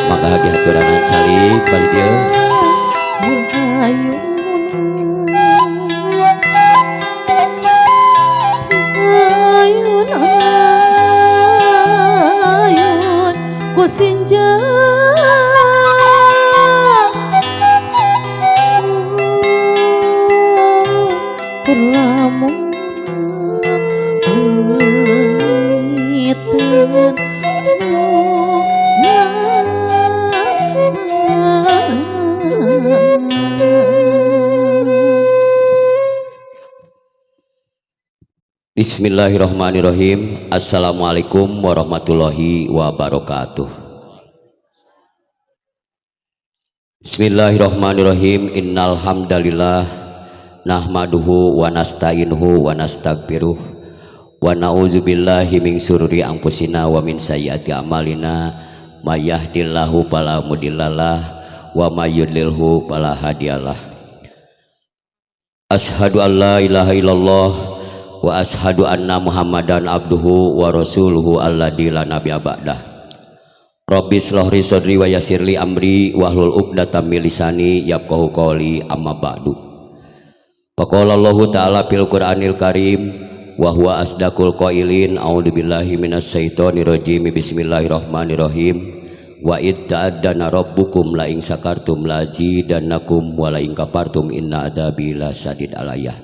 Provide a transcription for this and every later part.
Maka diaturanan calik balik dia senja kurlamun ngiten Bismillahirrahmanirrahim. Assalamualaikum warahmatullahi wabarakatuh. Bismillahirrahmanirrahim. Innal hamdalillah nahmaduhu wa nasta'inuhu wa nastaghfiruh wa na'udzubillahi min syururi anfusina wa min sayyiati a'malina may yahdihillahu fala mudhillalah wa may yudlilhu fala hadiyalah. Asyhadu an la ilaha illallah wa ashadu anna muhammadan abduhu wa rasuluhu alladzi la nabiyya ba'dah. Rabbi shlahli sadri wa yassirli amri wahlul 'uqdatam min lisani yafqahu qawli amma ba'du. Faqala Allahu ta'ala fil Qur'anil Karim wa huwa asdaqul qailin a'udzubillahi minasyaitonir rajim bismillahirrahmanirrahim wa id ta'addana rabbukum la in syakartum la azidannakum wa la in kafartum inna adzabi lasyadid alayah.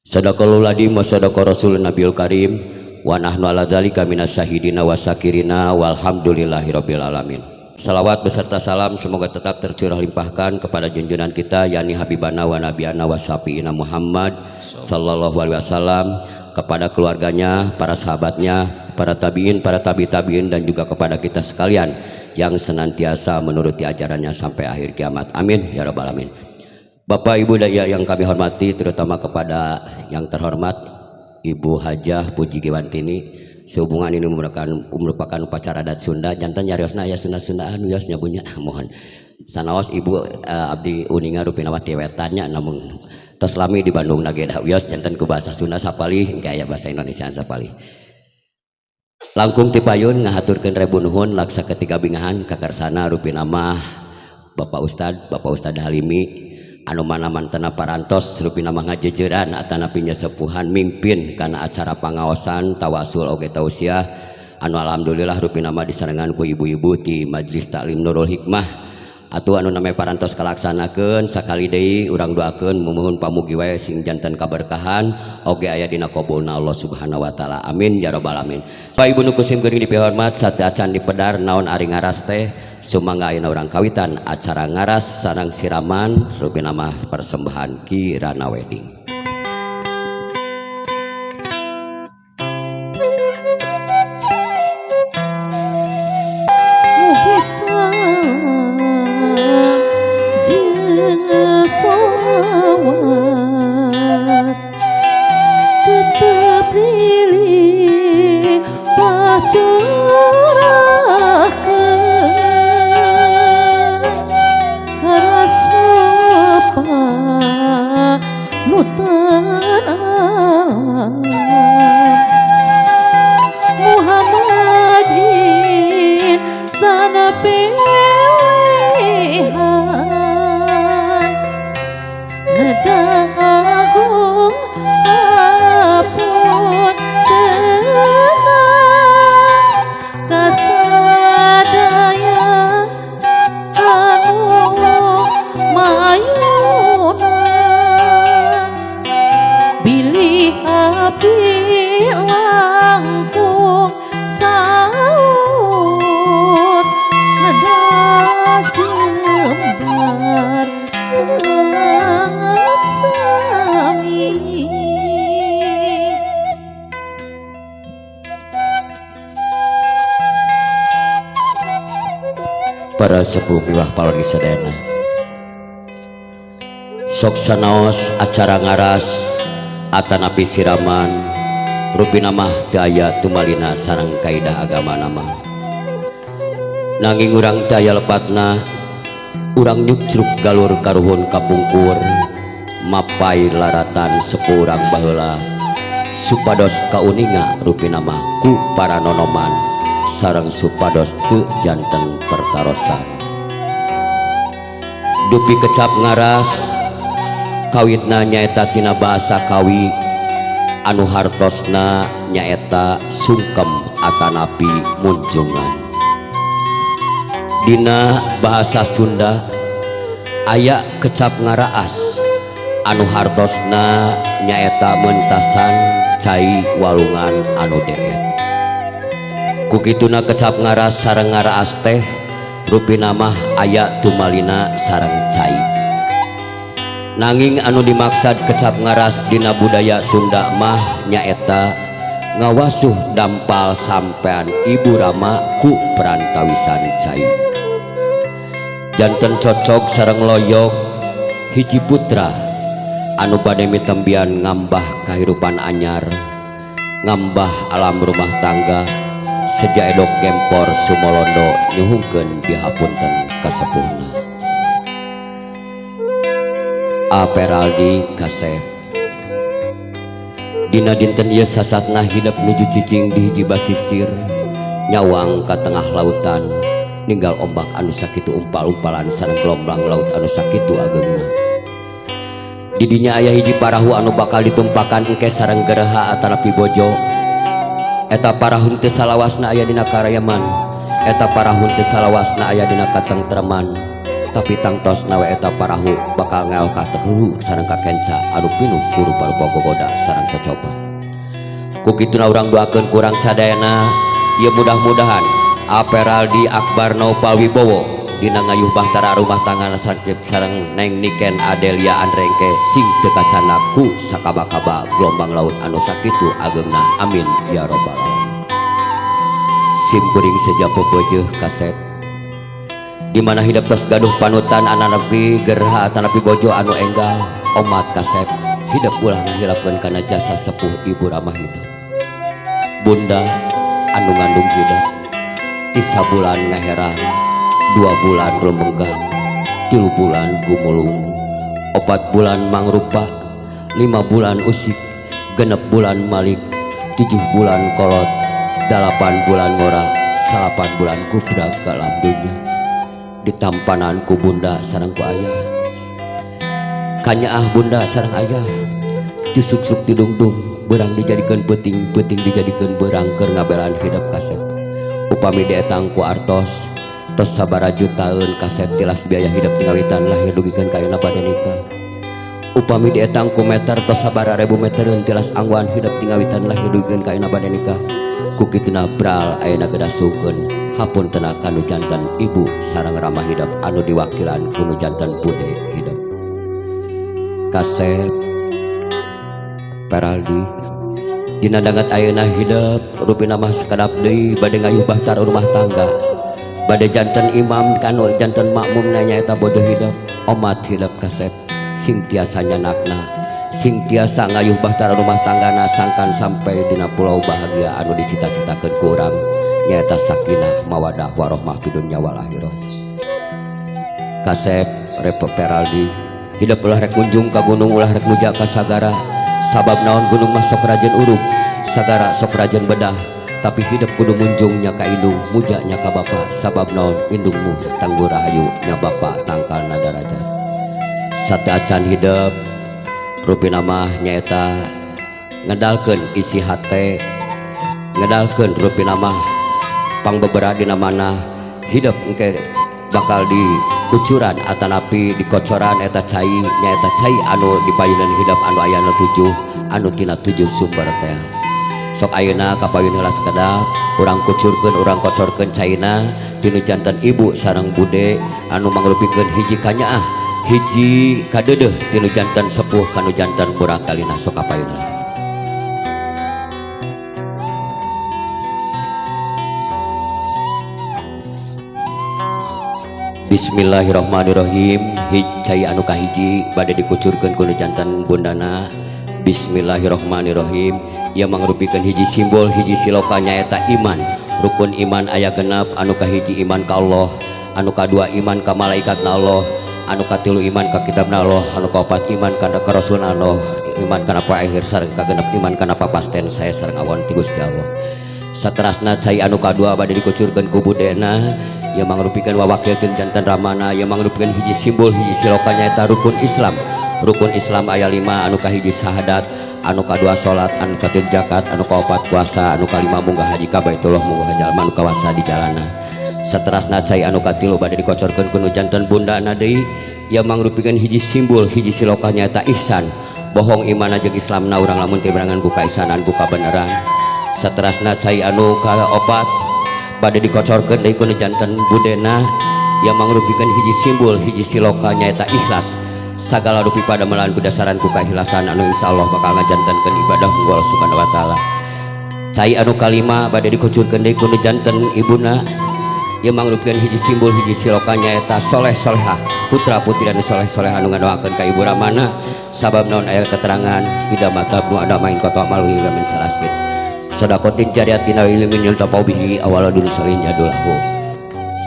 Sadaqallahul adzim wa sadaqa rasulun nabiyul karim wa nahnu ala dzalika minasyahidina wa syakirina walhamdulillahirabbil alamin. Salawat beserta salam semoga tetap tercurah limpahkan kepada junjungan kita yakni habibana wa nabiyana wa syafi'ina Muhammad sallallahu alaihi wasallam, kepada keluarganya, para sahabatnya, para tabi'in, para tabi'in dan juga kepada kita sekalian yang senantiasa menuruti ajarannya sampai akhir kiamat. Amin ya rabbal alamin. Bapak Ibu daya yang kami hormati, terutama kepada yang terhormat Ibu Hajah Puji Giwantini, sehubungan ini merupakan upacara adat Sunda, jantan nyariosna ya Sunda-Sundaan wios nyabunya mohon sanaos Ibu abdi uninga rupinawati wetannya namun tos lami di Bandung nageda wios jantan ku bahasa Sunda sapalih kayak bahasa Indonesia sapalih. Langkung ti payun ngahaturkeun rebu nuhun laksa ketiga bingahan kakarsana rupinama Bapak Ustad Halimi anu mana mantena parantos rupina mah ngajejeran atana pinya sepuhan mimpin kana acara pangaosan tawasul oge tausiah anu alhamdulillah rupina mah disarengan ku ibu-ibu ti Majelis Taklim Nurul Hikmah atuh anu name parantos kalaksanakeun sakali deui urang doakeun mumohon pamugi wae sing janten kaberkahan oge aya dina qabulna Allah Subhanahu wa taala. Amin ya rabbal alamin. Bapak Ibu nu kusim geuning dipihormat sateacan dipedar naon ari ngaras teh sumangga ayeuna urang kawitan acara ngaras sareng siraman rupina mah persembahan Kirana Wedding. tetep lili pacurahkeun karasupa nutan alam Muhammadin sana pilihan nedang agung apun tenang kasadaya anu mayunan bilih api langkung saur nada jembar banget sami. Para sepuh miwah palori sedena sok sanaos acara ngaras atanapi siraman rupina mah teu aya tumalina sareng kaidah agama nama nanging urang teu aya lepatna urang nyucruk galur karuhun kapungkur mapai laratan sepurang baheula supados kauninga rupina mah ku para nonoman sareng supados teu janten pertarosan. Dupi kecap ngaras kawitna nyaeta tina bahasa kawi anu hartosna nyaeta sungkem atanapi munjungan. Dina bahasa Sunda aya kecap ngaraas anu hartosna nyaeta mentasan cai walungan anu deet. Kukituna kecap ngaras sareng ngaraas teh rupina mah aya tumalina sareng cai. Nanging anu dimaksad kecap ngaras dina budaya Sunda mah nyaeta ngawasuh dampal sampean ibu rama ku perantawisan cai. Janten cocok sareng loyok hiji putra anu bade mitembian ngambah kahirupan anyar, ngambah alam rumah tangga seja edok gempor sumolondo nyuhungkeun dihapunten kasepuhna. Aperaldi Kasep dina dinten ieu sasatna hidup nuju cicing di hiji basisir nyawang ka tengah lautan ninggal ombak anu sakitu umpal-umpalan sareng gelombang laut anu sakitu ageungna. Di dinya aya hiji parahu anu bakal ditumpakan engke sareng gereha atanapi bojo. Eta parahu teu salawasna aya dina karayaman, eta parahu teu salawasna aya dina katengtreman, tapi tangtosna we eta parahu bakal ngael ka teu sareng ka kenca anu pinuh ku rupa-rupa gogoda sareng cocoba. Kukituna urang doakeun kurang sadayana ieu mudah-mudahan Aperaldi Akbar Naupal Wibowo dina ngayuh bahtera rumah tangga sakit sareng Neng Niken Adelia Andrengke sing teu kacana ku sakaba-kaba gelombang laut anu sakitu ageungna amin ya robbal alamin. Sim kuring seja pepeujeun Kasep di mana hidup tos gaduh panutan ananapi gerha atanapi bojo anu enggal omat Kasep hidup ulah ngahilapkeun kana jasa sepuh ibu ramah hidup bunda anu ngandung hidup 3 bulan ngaheran 2 bulan rumenggang 3 bulan gumulung 4 bulan mangrupa 5 bulan usik 6 bulan malik 7 bulan kolot 8 bulan ngora 8 bulan kubrak dalam dunia ditampanan ku bunda sareng ku ayah kanyaah bunda sareng ayah disuk-suk didungdung berang dijadikeun peuting dijadikeun berang keur ngabelan hidup Kasep. Upami dietang ku artos tos sabaraha taun Kasep tilas biaya hidup tingawitan lahir dugikeun ka ayeuna bade nikah. Upami dietang ku meter tos sabaraha ribu metereun tilas angguan hidup tingawitan lahir dugikeun ka ayeuna bade nikah. Kukituna bral ayeuna gedasukeun hapuntenna kanu janten ibu sareng ramah hidup anu diwakilan ku nu janten bude hidup. Kasep Peraldi dina dangat ayeuna hidup rupina mah sakadap deui bade ngayuh bahtera rumah tangga bade janten imam kanu janten makmum nyaeta bojo hidup omat hidup Kasep sing tiasa nyanakna sing tiasa ngayuh bahtera rumah tanggana sangkan sampai dina pulau bahagia anu dicita-citakeun ku urang nyaeta sakinah mawadah warahmah fi dunya wal akhirah. Kasep Peraldi hidup ulah rek kunjung ka gunung ulah rek muja ka sagara sabab naon gunung mah sok rajen uruk sagara sok rajen bedah tapi hidup kudu munjungnya ka indung mujanya ka bapa sabab naon indungmu tangguh rahayu nya bapa tangkalna darajat. Sate acan hidup rupina mah nyaeta ngedalkeun isi hate ngedalkeun rupina mah pangbebera dina mana hidup engke bakal dikucuran atanapi dikocoran eta cai nyaeta cai anu dipayuneun hidup anu aya nu 7 anu tina 7 sumber teh sok ayeuna kapayun heula sakedap urang kucurkeun urang kocorkeun caina tinu janten ibu sareng bude anu mangrupikeun hiji kanyaah hiji kadeudeuh tinu janten sepuh kanu janten murah kalina sok kapayun heula. Bismillahirrahmanirrahim. Cai anu kahiji bade dikucurkeun ku janten bundana. Bismillahirrahmanirrahim. Ia mangrupikeun hiji simbol hiji siloka nyaeta iman rukun iman aya genep, anu kahiji iman ka Allah, anu kadua iman ka malaikatna Allah, anu katilu iman ka kitabna Allah, anu kaopat iman kana ka rasulna Allah, iman kana pa akhir sareng kagenep iman kana papasten saya sareng awan ti Gusti Allah. Saterasna cai anu kadua bade dikucurkeun ku budena yang mangrupikeun wawakilkeun jantan ramana, yang mangrupikeun hiji simbol hiji siloka nyaeta rukun Islam. Rukun Islam aya 5, anu kahiji syahadat, anu kadua salat, anu katilu zakat, anu kaopat puasa, anu kalima munggah haji ka Baitullah, munggah jalma anu kawasa di jalana. Saterasna cai anu katilu bade dikocorkeun ku nu janten bundana deui yang mangrupikeun hiji simbol hiji siloka nyaeta ihsan. Bohong iman jeung Islamna urang lamun teu berangan buka ihsanan buka beneran. Saterasna cai anu kaopat bade dikocorkeun deui ku nu janten budena yang mangrupikeun hiji simbol hiji siloka nyaeta ikhlas. Sagala rupi pada melan kudasaran ku kaikhlasan anu insyaallah bakal ngajantenkeun ibadah ku Allah Subhanahu wa taala. Cai anu kalima bade dikucurkeun deui ku nu janten ibuna yang mangrupikeun hiji simbol hiji siloka nyaeta soleh solehah, putra putri anu soleh soleh anu ngadoakeun ka ibu ramana. Sabab naon aya keterangan ida mata nu ada main kota malu ilamin salasin sedaqatin jariyatin ilmin yultaqau bihi awaladun salihin yadulahu.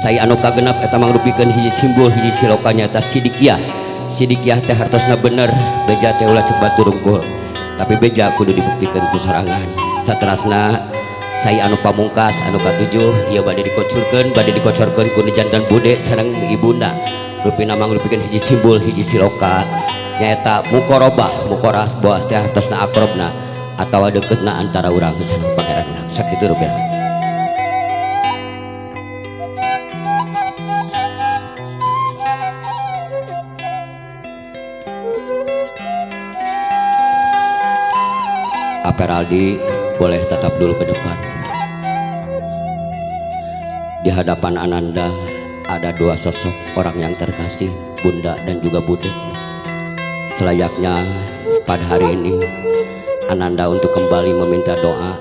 Cai anu kagenep eta mangrupikeun hiji simbol hiji siloka nyaeta sidikiyah. Sidikiyah teh hartosna bener, beja teh ulah cek batu rungkul, tapi beja kudu dibuktikan ku sorangan. Saterasna cai anu pamungkas anu katujuh ieu bade dikocorkeun ku nu janten bude sareng ibunda rupina mangrupikeun hiji simbol hiji siloka nyaeta muqarabah. Muqarabah teh hartosna akrabna atawa deuketna antara urang sareng pangeranna sakitu rupina. Peraldi boleh tetap dulu ke depan. Di hadapan Ananda ada dua sosok orang yang terkasih, Bunda dan juga Bude. Selayaknya pada hari ini Ananda untuk kembali meminta doa,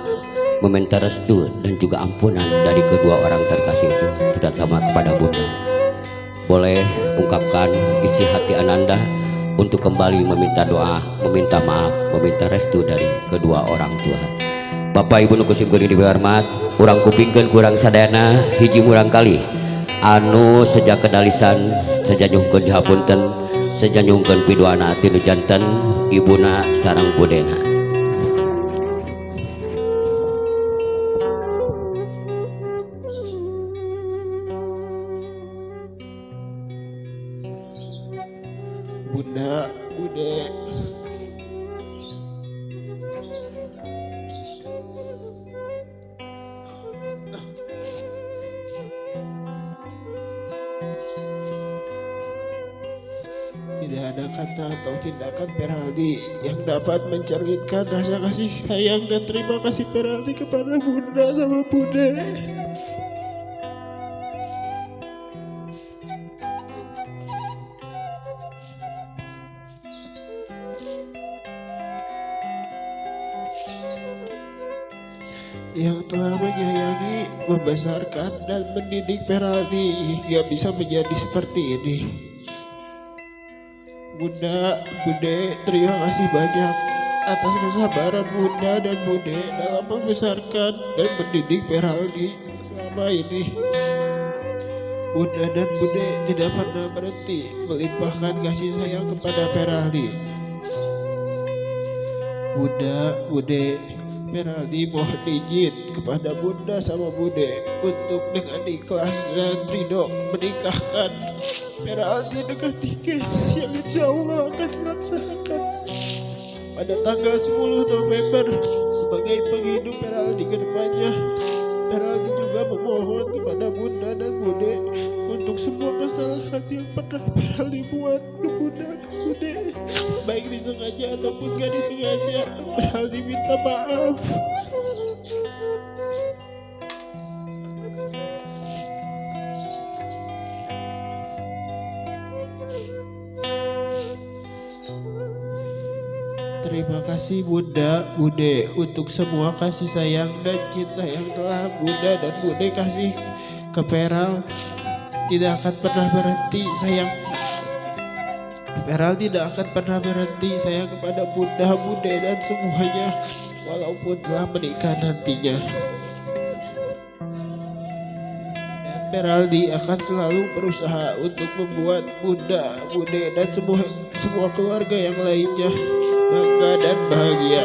meminta restu dan juga ampunan dari kedua orang terkasih itu, terutama kepada Bunda. Boleh ungkapkan isi hati Ananda untuk kembali meminta doa, meminta maaf, meminta restu dari kedua orang tua. Bapak Ibu nu kusim kuring dihormat, urang kupingkeun kurang sadayana hiji murang kali anu sejak kedalisan sajanyungkeun dihapunten, sajanyungkeun pidoana ti nu janten ibuna sareng budena. Bunda, Bude, tidak ada kata atau tindakan Peraldi yang dapat mencerminkan rasa kasih sayang dan terima kasih Peraldi kepada Bunda sama Bude. Yang telah menyayangi, membesarkan dan mendidik Peraldi hingga bisa menjadi seperti ini. Bunda, Bude, terima kasih banyak atas kesabaran Bunda dan Bude dalam membesarkan dan mendidik Peraldi selama ini. Bunda dan Bude tidak pernah berhenti melimpahkan kasih sayang kepada Peraldi. Bunda, Bude, Peraldi mohon izin kepada Bunda sama Bude untuk dengan ikhlas dan ridho menikahkan Peraldi dengan tiket yang insya Allah akan dilaksanakan pada tanggal 10 November sebagai penghidup Peraldi ke depannya. Peraldi juga memohon kepada Bunda dan Bude untuk semua kesalahan yang pernah Peraldi buat ke Bunda ke Bude, baik disengaja ataupun gak disengaja. Peraldi minta maaf. Terima kasih Bunda, Bude untuk semua kasih sayang dan cinta yang telah Bunda dan Bude kasih ke Peral. Tidak akan pernah berhenti sayang. Peral tidak akan pernah berhenti sayang kepada Bunda, Bude dan semuanya walaupun telah menikah nantinya. Peraldi akan selalu berusaha untuk membuat Bunda, Bude, dan semua keluarga yang lainnya bangga dan bahagia.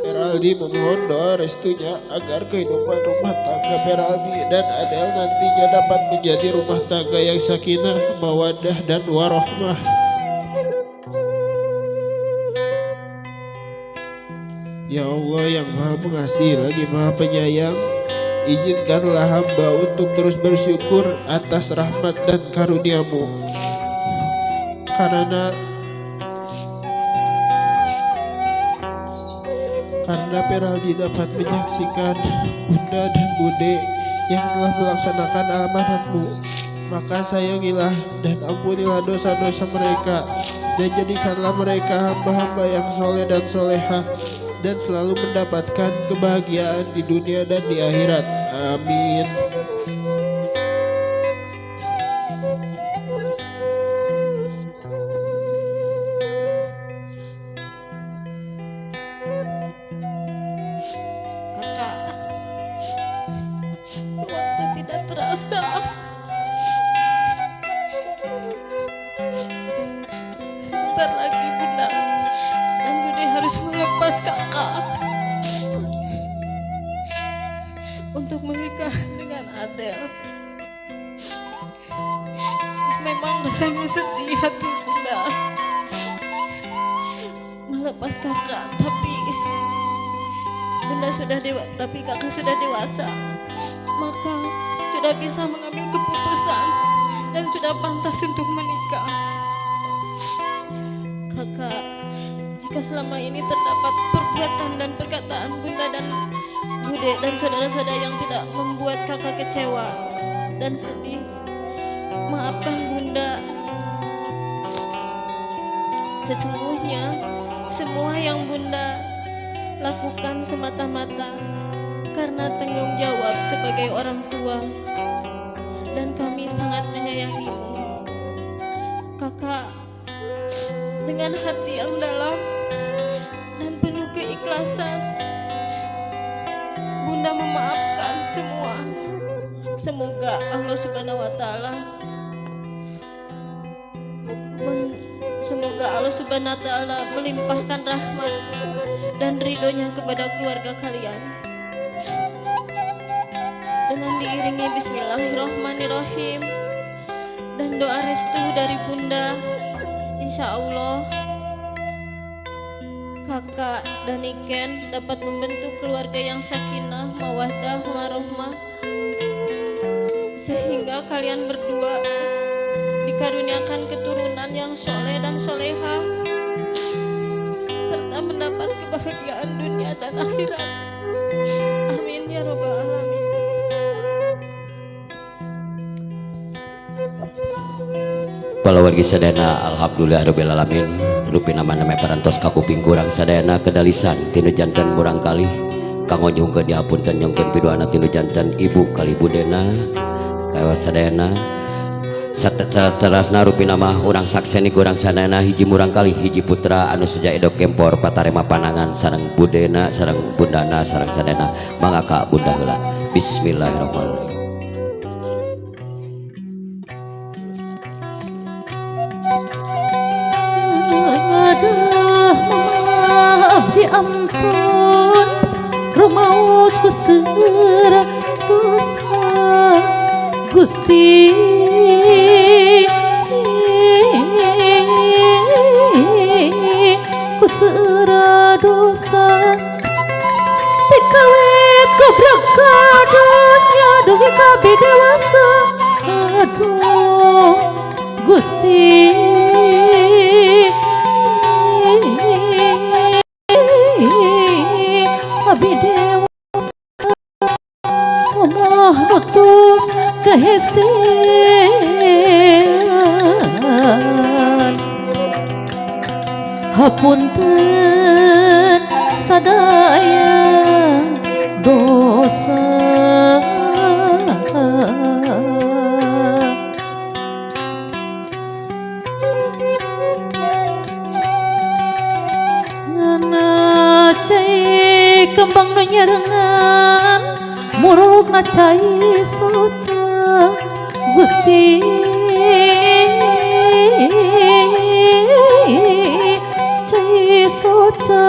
Peraldi memohon doa restunya agar kehidupan rumah tangga Peraldi dan Adel nantinya dapat menjadi rumah tangga yang sakinah, mawaddah, dan warohmah. Ya Allah yang maha pengasih lagi maha penyayang, izinkanlah hamba untuk terus bersyukur atas rahmat dan karunia-Mu. Karena Peraldi dapat menyaksikan Bunda dan Bude yang telah melaksanakan amanat-Mu, maka sayangilah dan ampunilah dosa-dosa mereka, dan jadikanlah mereka hamba-hamba yang soleh dan soleha, dan selalu mendapatkan kebahagiaan di dunia dan di akhirat. Amin. Kakak, waktu tidak terasa. Sebentar lagi Bunda dan Bude harus melepas kakak untuk menikah dengan Adel. Memang rasanya sedih hati Bunda melepas kakak, tapi kakak sudah dewasa, maka sudah bisa mengambil keputusan dan sudah pantas untuk menikah. Kakak, jika selama ini terdapat perbuatan dan perkataan Bunda dan Bude dan saudara-saudara yang tidak membuat kakak kecewa dan sedih, maafkan Bunda. Sesungguhnya semua yang Bunda lakukan semata-mata karena tanggung jawab sebagai orang tua, dan kami sangat menyayangimu. Kakak, dengan hati yang dalam dan penuh keikhlasan, Bunda memaafkan semua. Semoga Allah Subhanahu wa Ta'ala melimpahkan rahmat dan ridhonya kepada keluarga kalian. Dengan diiringi bismillahirrahmanirrahim dan doa restu dari Bunda, insya Allah kakak dan Iken dapat membentuk keluarga yang sakinah, mawaddah, warohmah, sehingga kalian berdua dikaruniakan keturunan yang soleh dan soleha, serta mendapat kebahagiaan dunia dan akhirat. Amin ya robbal alamin. Para wargi sadayana alhamdulillah rabbil alamin, rupi nama-nama parantos kakuping kurang sadayana kedalisan tinu jantan kurang kali kanggo nyungkeun dihapunten nyungkeun pidoana tinu jantan ibu kali budena kawa sadayana saterasna rupi nama urang sakseni kurang sadayana hiji murang kali hiji putra anu saja edok kempor patarema panangan sareng budena sareng bundana sareng sadayana mangga bunda heula. Bismillahirrahmanirrahim. Ampun, rumaos kusera dosa Gusti, kusera dosa tikawet gobrak kadonya dugi kabe dewasa. Aduh Gusti, abi dewasa omah mutus kehesean. Hapunten sadaya dosa, kembang nonyarengan muruluk cai soca Gusti cai soca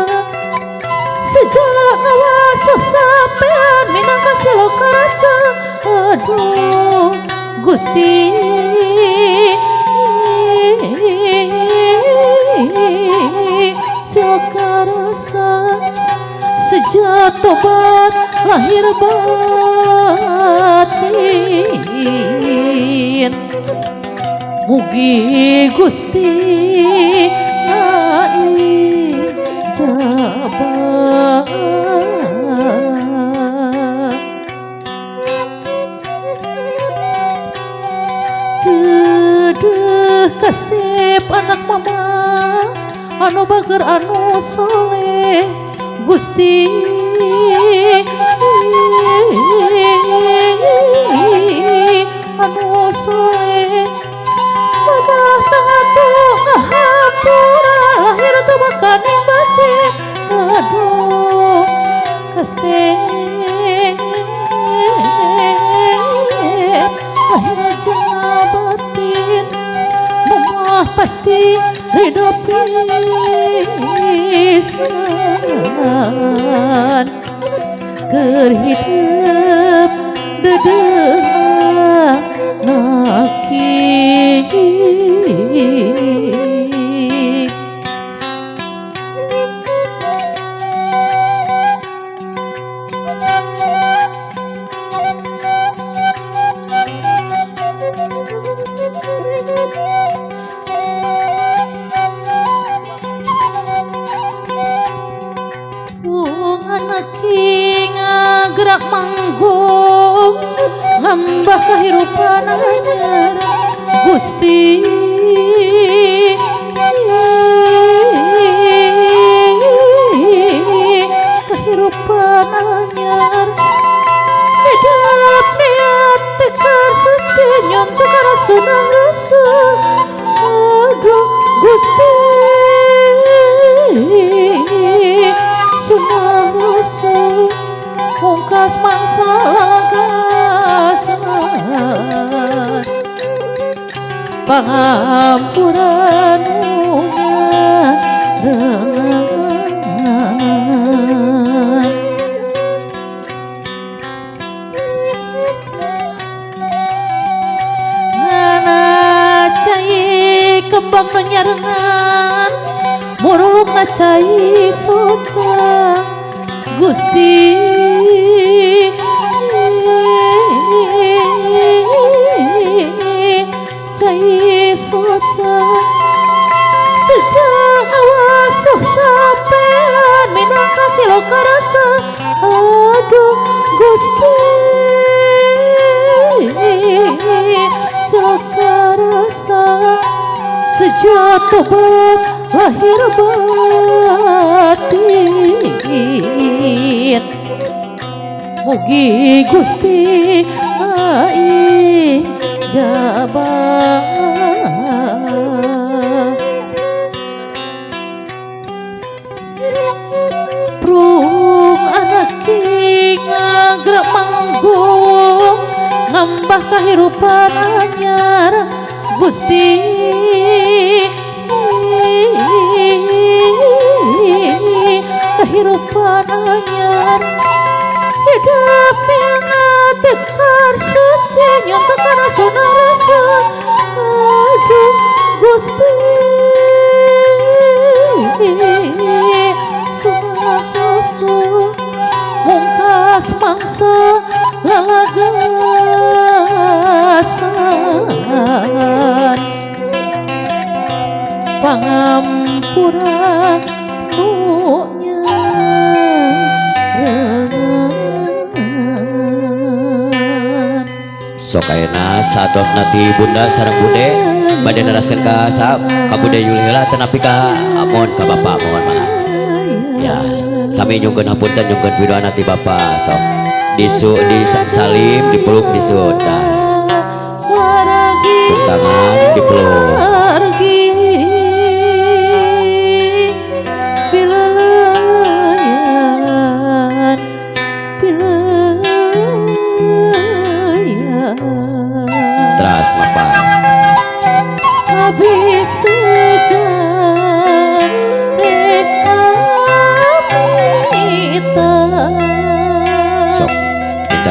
sejak awas sampean minangka siloka rasa aduh Gusti siloka rasa sejak tobat lahir batin mugi Gusti jabat dedeh kasep anak mama anu bager anu soleh Gusti anu soleh babah tangatu ngahapura lahir tuh makaning batin aduh kasep lahir jana batin mama pasti ridho pisan keur hidup dedeh naki gerak manggung ngambah kahirupan anyar Gusti kahirupan anyar hidup niat tekar suci nyontok sunah rasul aduh Gusti sunah rasul mungkas mangsa lalagasan pangampuran rengan ngana cai kembang menyarengan muruluk cai soca Gusti cai soca sejak awas sampean minangka siloka rasa aduh Gusti siloka rasa sejak tobat lahir batin mugi Gusti ai jabat prung anak ngagerak manggung ngambah kahirupan anyar Gusti kahirupan anyar hidup yang tekar suci nyontok kana sunah rasul aduh Gusti sunah rasul mungkas mangsa lalagasan pangampuran nunya sok ayeuna satos nati bunda sareng bude bade neraskeun ka bude Yulhila tenapi ka amon ka bapa mohon maaf ya sami nyungkeun hapunten nyungkeun pidoana ti bapa sok disu di salim dipeluk disut tangan dipeluk pilelayan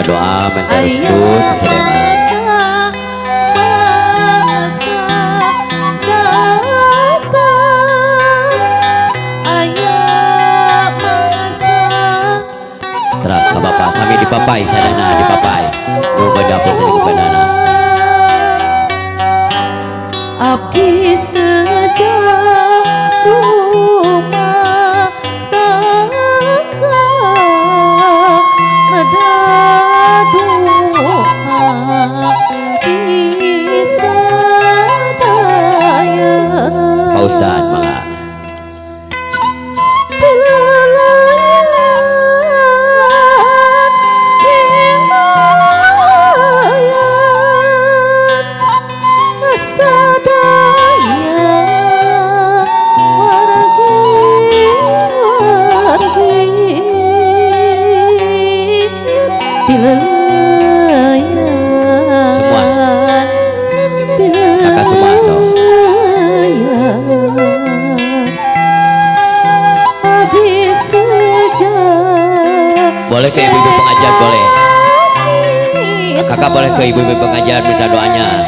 doa minta restu ti sadayana. Teras ke bapak sami dipapai sadayana dipapai. Nu badapun tadi kepadana. Abdi sejak rumah tangga ngedaduha di sadaya. Pak Ustad mangga. Semua kakak semua so. Boleh ke ibu-ibu pengajar boleh. Kakak boleh ke ibu-ibu pengajar minta doanya.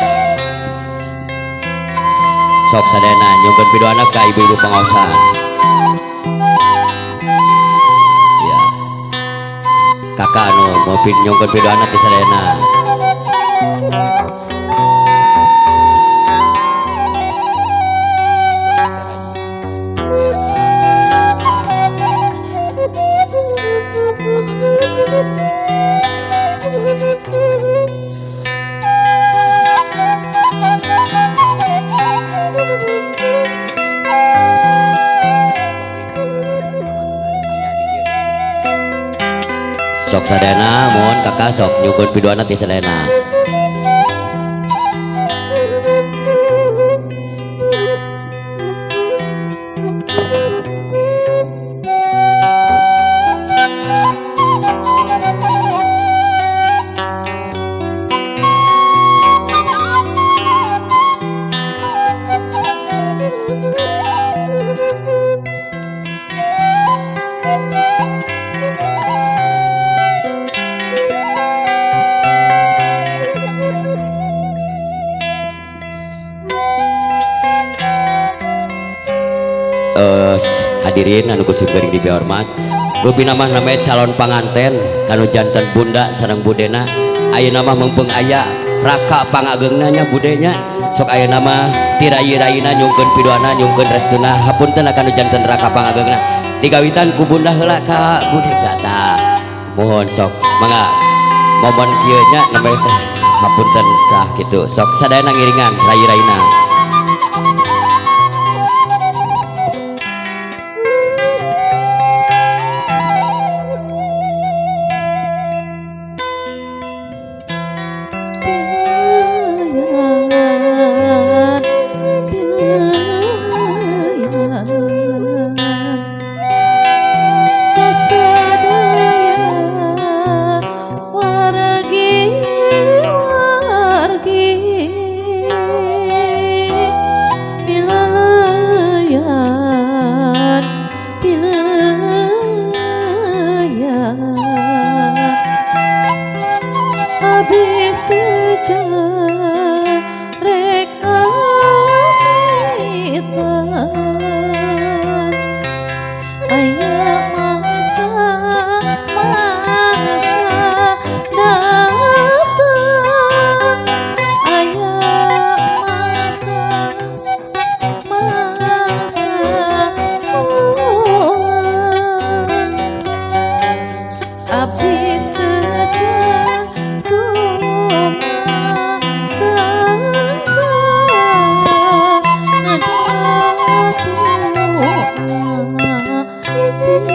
Sok sadayana nyungkeun pidoana ka ibu-ibu pengaosan. Ya. Kakak anu mau nyungkeun pidoana ti sadayana. Sok sadayana mohon kakak sok nyungkeun pidoana ti sadayana. Hadirin anu kusip geuning dipihormat, rupi nama namanya calon panganten kanu janten bunda sareng budena. Ayeuna mah meumpeng aya raka pangageungna nya budenya. Sok ayeuna mah tirayi-rayina nyungkeun pidoana nyungkeun restuna hapunten kanu janten raka pangageungna. Digawitan ku bunda heula ka bude sata. Mohon sok mangga momen kieu nya namanya hapunten tah kitu. Sok sadayana ngiringan rayi-rayina. Be